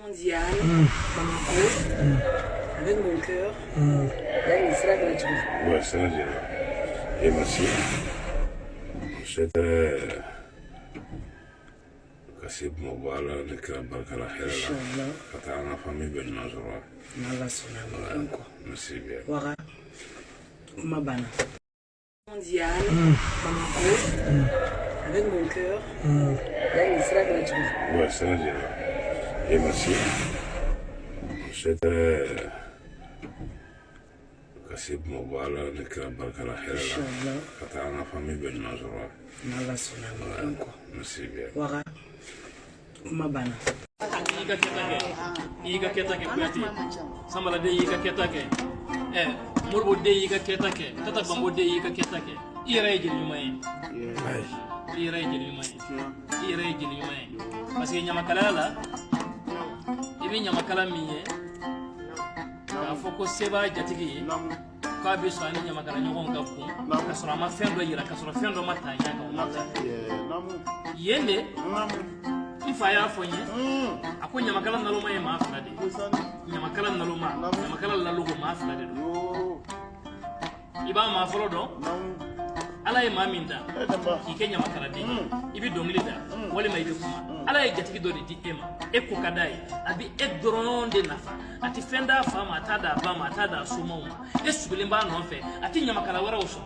Mondial, avec mon cœur, là il sera gratuit. Ouais, c'est vrai. Et merci. C'était kasi mobile le club barkala hela. Kata na famille ben mazora. Nala sona ko. Merci bien. Wara mabana. Mondial, avec mon cœur, là il sera gratuit. Ouais, c'est vrai. Et merci. C'était kasi mobile le club barkala hela. Kata na famille ben mazora. Nala sona ko. Merci bien. Wara mabana. Iga ketake kuyati samala de iga ketake murbo de iga ketake tata bambo de iga ketake ira jeli may parce que nyama kala la ibi nyama kala miye ka foko seba jatigi ka bi so ani nyama kala nyogon ka ku ka sura ma fendo yira ka sura fendo mata ya ka mata yende ifa ya fonye ako nyamakala naloma ye maafla de nyamakala lalugo maafla de iba ma folo do ala ye maminda ike nyamakala de ibi dongli da wala ma ibi kuma ala ye jatigi do de di ema e ko kadai abi e doron de nafa ati fenda fama tada ba ma tada sumo e subilimba no fe ati nyamakala wara uso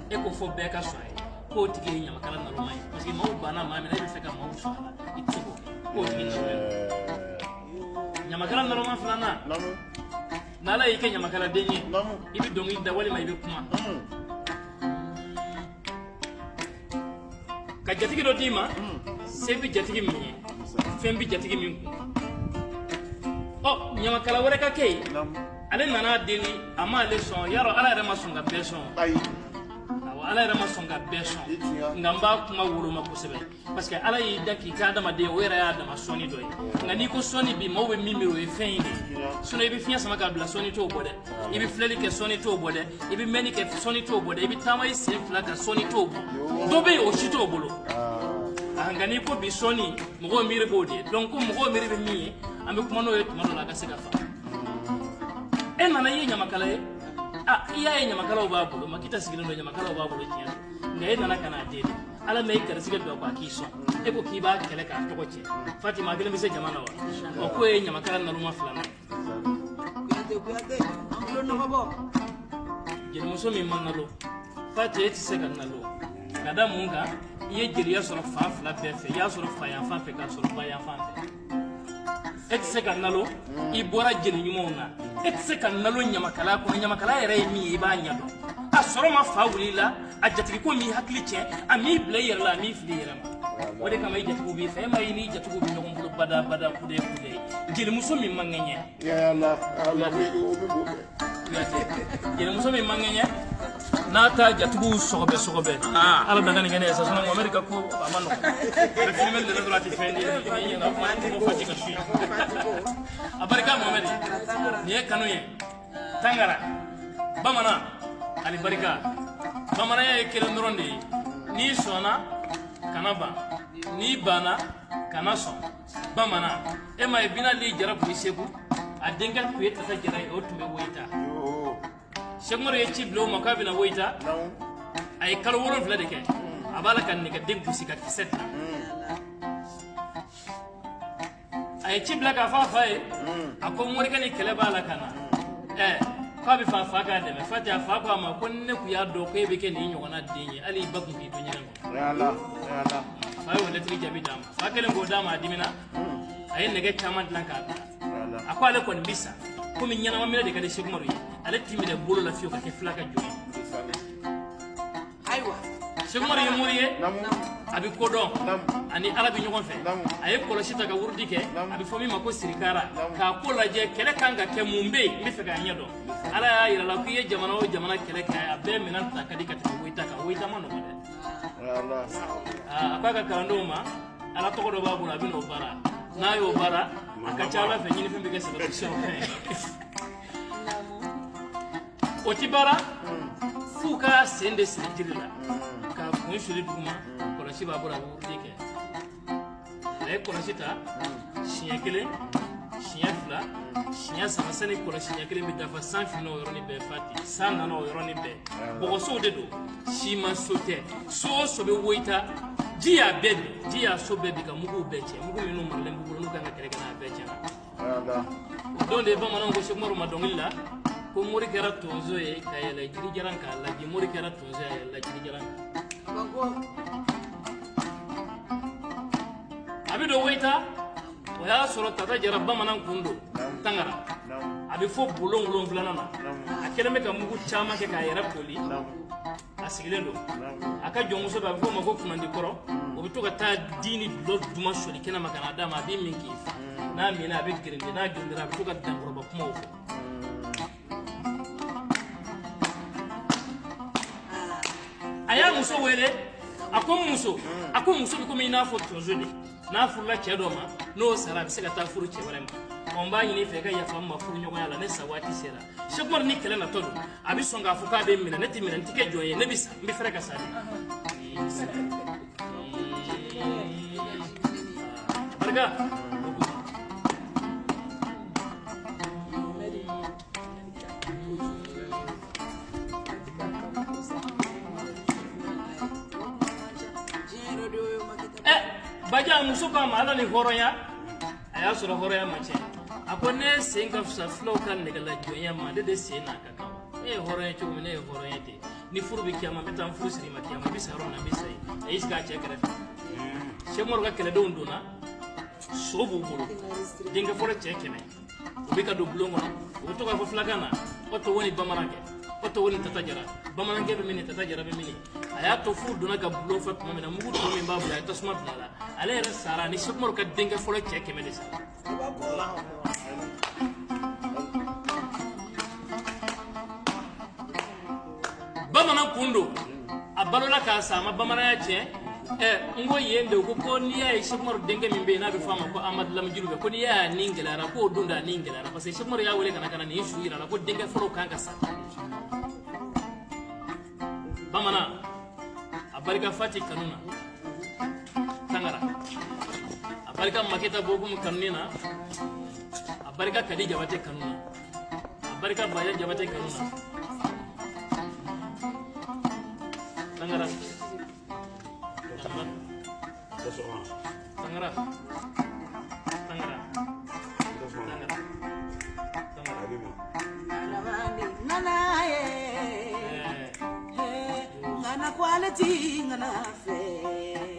e ko fo be ka so ko tigi nyamakala naloma ye parce que maw bana ma me na feka maw so itiko ko tigi nyamakala naloma flana nala yike nyamakala denye ibi dongi da wali ma ibi kuma ka jatigi do dima sebi jatigi mi fembi jatigi mi oh nyamakala wore ka kei ale nana deni ama le son yaro ala re ma son ga beson ala yɛrɛ ma sɔn ka bɛɛ sɔn nka n b'a kuma woloma kosɛbɛ parce que ala y'i da k'i ka adamaden o yɛrɛ y'a dama sɔnni dɔ ye nka n'i ko sɔnni bi maaw bɛ min miiri o ye fɛn in de ye sinon i bɛ fiɲɛ sama k'a bila sɔnni t'o bɔ dɛ i bɛ filɛli kɛ sɔnni t'o bɔ dɛ i bɛ mɛnni kɛ sɔnni t'o bɔ dɛ i bɛ taama i sen fila kan sɔnni t'o bɔ dɔ bɛ yen o si t'o bolo nka n'i ko bi sɔnni mɔgɔw miiri b'o de ye donc ko mɔgɔw miiri bɛ min ye an bɛ kuma n'o ye tuma dɔ la a ka se ka fa e nana i ye ɲamakala ye i y'a ye ɲamakalaw b'a bolo makita sigilen don ɲamakalaw b'a bolo tiɲɛ nka e nana ka n'a deli ala ma i garisɛgɛ don a k'i sɔn e ko k'i b'a kɛlɛ k'a tɔgɔ tiɲɛ fatima a kelen bɛ se jama na wa k'o ye ɲamakala naloma filanan jelimuso min ma nalo fati e tɛ se ka nalo ka da mun kan i ye jeliya sɔrɔ fan fila bɛɛ fɛ i y'a sɔrɔ fa yan fan fɛ k'a sɔrɔ ba yan fan fɛ e tɛ se ka nalo i bɔra jeli ɲumanw na e tɛ se ka nalo ɲamakala kɔnɔ ɲamakala yɛrɛ ye min ye i b'a ɲɛdɔn a sɔrɔ ma fa wuli la a jatigi ko m'i hakili tiɲɛ a m'i bila i yɛrɛ la a m'i fili i yɛrɛ ma o de kama i jatigiw b'i fɛ e ma i n'i jatigiw bɛ ɲɔgɔn bolo bada kude jelimuso min ma ŋɛɲɛ jelimuso min ma ŋɛɲɛ n'a ta jatigiw sɔgɔbɛ ala dangane kɛ ne ye sa sinon mamɛdi ka ko a ma nɔgɔn bɛ filime de dɔrɔn a tɛ fɛn de ye ni ɲɛna kuma ko fati ka su a barika mamɛdi nin ye kanu ye tangara bamanan ani barika bamananya ye kelen dɔrɔn de ye n'i sɔnna kana ban n'i banna kana sɔn bamanan e ma ye binali jara kun segu a denkɛ tun ye tata jara ye o tun bɛ woyita sɛkumaru ye ci bila o ma k'a bɛna woyita a ye kalo 7 de kɛ a b'a la ka nɛgɛden gosi ka kisɛ ta a ye ci bila k'a fɔ a fa ye a ko morikɛ ni kɛlɛ b'a la ka na k'a bɛ fa k'a dɛmɛ fati a fa ko a ma ko ne kun y'a dɔn ko e bɛ kɛ nin ɲɔgɔnna den ye hali i ba kun k'i to ɲɛnɛ ma fa ye o lettre jaabi d'a ma fa kelen k'o d'a ma a dimina a ye nɛgɛ caman dilan k'a bila a ko ale kɔni bɛ sa komi ɲɛnama minɛ de ka di Sɛkumaru ye ale t'i minɛ bolo la fiyewu ka kɛ fila ka jɔn ye Ayiwa Sɛkumaru ye mori ye a bɛ kodɔn ani ala bɛ ɲɔgɔn fɛ a ye kɔlɔsi ta ka wurudi kɛ a bɛ fɔ min ma ko sirikara k'a ko lajɛ kɛlɛ kan ka kɛ mun bɛ yen n bɛ fɛ k'a ɲɛdɔn ala y'a yira la k'i ye jamana o jamana kɛlɛ kɛ a bɛɛ minɛn ta ka di ka tɛmɛ woyita kan woyita ma nɔgɔn dɛ a k'a ka kalandenw ma ala tɔgɔ dɔ b'a bolo a bɛ n'o baara n'a y'o baara a ka ca ala fɛ ɲinifɛn bɛ kɛ sɛbɛntisiyɛn fɛ o ti baara f'u ka sen de siri jiri la k'a kun suli duguma kɔlɔsi b'a bolo a bɛ wurudi kɛ a ye kɔlɔsi ta siɲɛ kelen sinyafla sinya sama sani ko sinya kelen bi dafa san fino yoro ni be fati san nana yoro ni be bogo so de do si ma sote so be woita jiya bedi jiya so be bi ka mugu beche mugu minu marle mugu no kanga kere kana beche na don de ba manan ko se moro ma dongilla ko mori kera tonzo e kayela jiri jaran ka la ji mori kera tonzo e la jiri jaran abido woita waya soro tata jara bamanan kundo tangara abi fo bulon fulana na akele me ka mugu chama ke ka yara poli asigilen do aka jonguso ba fo mako funandi koro o bi to ka ta dini do duma sholi kena makana dama bi min ki na mina abi girinde na girindira bi to ka dangoro ba kuma fo aya muso wele akon muso bi ko mi na fo tonjoni na furula cɛ dɔ ma n'o sara a bɛ se ka taa furu cɛ wɛrɛ ma n b'a ɲini fɛ ka yafa ma furu ɲɔgɔnya la ne sa waati sera Cheikh Umar ni kɛlɛ natɔ don a bɛ sɔn k'a fɔ k'a bɛ minɛ ne tɛ minɛ n tɛ kɛ jɔn ye ne bɛ sa n bɛ fɛrɛ ka sa de barika baja muso ka ma ala ni horonya aya sura horonya mace akon ne sen ka fsa flow kan ne gala jonya ma de sen na ka kaw horonya to ne horonya te ni furu bi kiyama metan furu siri ma kiyama bi saro na bi sai ay ska che kare she mor ga kele don dona so bu buru dinga foro che kene bi ka do blongo o to ka fo flagana o to woni bamarake o to woni tata jara bamananke be mini tata jara be mini aya to fu dona ka bulo fa kuma mena mugu to min babu ya tasma blala ale era sara ni shukmor ka dinga folo cheke me desa bamanan kundo abalola ka sama bamana ya che ngo yende ko ni ya shukmor dinga min be na be fama ko amad lam julube ko ni ya ningela ra ko dunda ningela ra parce que shukmor ya wele kana ni shuira ra ko dinga folo kan ka sa bamana abarika fati kanuna tangara abarika maketa bogum kanuna abarika kadi jabate kanuna abarika baya jabate kanuna tangara tangara tangara quality ngana fe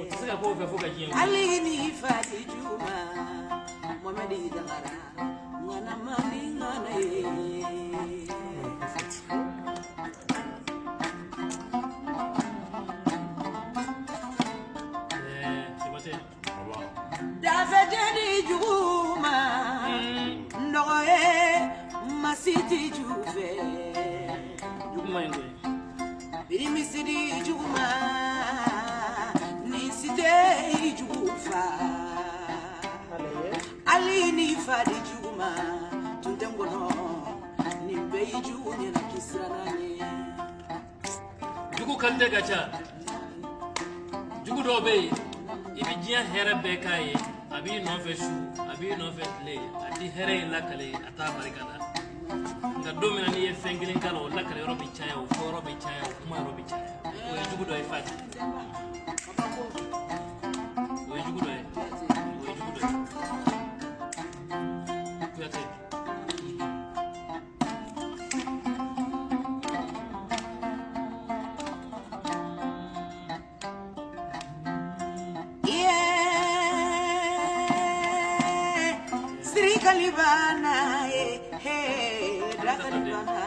otisa ko fe foka jien ali ni fati juma momedi dangara ngana mani ngana sibate da fe jadi juma ndoye masiti juve juma ngo Bimisidi juma ni site jufa ali ni fadi juma tundengono ni beiju ni na kisranani jugu kande gacha jugu do be ibi jiya here be kai abi no fe shu abi no fe le ati here la kale ata barikada nga domina ni fengilin kala wala kala yoro bichaya o foro bichaya o kuma yoro bichaya o jugu do e fati o jugu do e kuyate Sri Kalibana Kalibana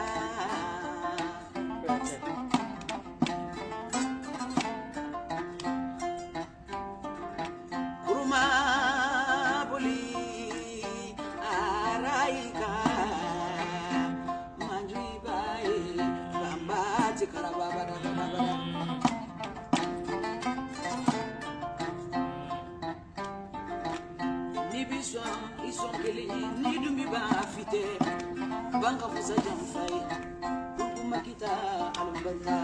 Kuruma boli araika manjui bai bamba tikarababa ni biswa isongeli ni dumbi ba fite Banka fusa jamfai Kurkuma kita alumbata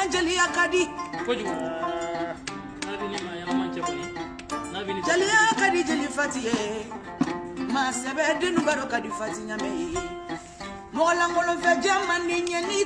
jeliya kadi kojugu nabini ma yana man ceboni nabini jeliya kadi jeli fatiye ma sebe dinu baro kadi fati nyame mola ngolo fe jamani nyeni